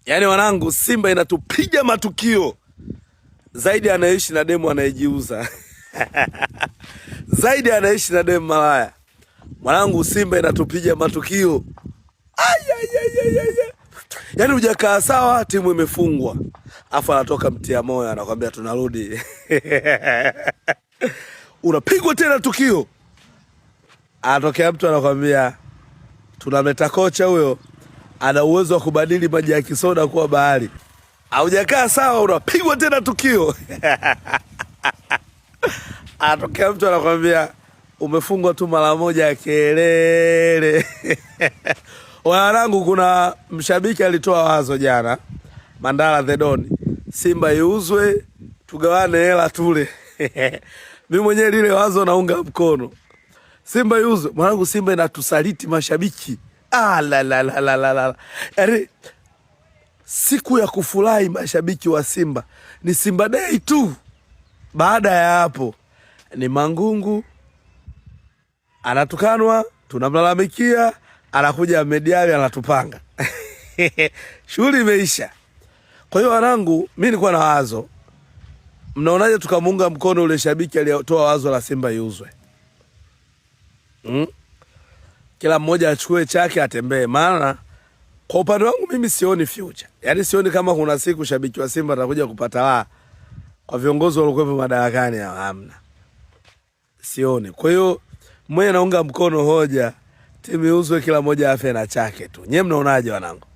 Yaani wanangu, Simba inatupiga matukio zaidi anaishi na demu anayejiuza. Zaidi anaishi na demu malaya. Mwanangu, Simba inatupiga matukio. Yaani hujakaa sawa, timu imefungwa. Afa anatoka mtia moyo anakuambia tunarudi. Unapigwa tena tukio. Anatokea mtu anakuambia tunamleta kocha huyo, ana uwezo wa kubadili maji ya kisoda kuwa bahari. Haujakaa sawa, unapigwa tena tukio. Anatokea mtu anakuambia umefungwa tu mara moja, kelele. Wanangu, kuna mshabiki alitoa wazo jana, Mandala the Don, Simba iuzwe tugawane hela tule. Mimi mwenyewe lile wazo naunga mkono. Simba iuzwe. Mwanangu, Simba inatusaliti mashabiki. La. Yaani siku ya kufurahi mashabiki wa Simba ni Simba Day tu. Baada ya hapo ni Mangungu anatukanwa, tunamlalamikia, anakuja Mediali anatupanga. Shughuli imeisha. Kwa hiyo wanangu, mimi nilikuwa na wazo. Mnaonaje tukamunga mkono ule shabiki aliyetoa wazo la Simba iuzwe? Kila mmoja achukue chake atembee, maana kwa upande wangu mimi sioni future. Yaani sioni kama kuna siku shabiki wa Simba atakuja kupata la kwa viongozi waliokuwa madarakani, hamna. Sioni. Kwa hiyo mmoja naunga mkono hoja timu iuzwe, kila mmoja afe na chake tu. Nyewe mnaonaje wanangu?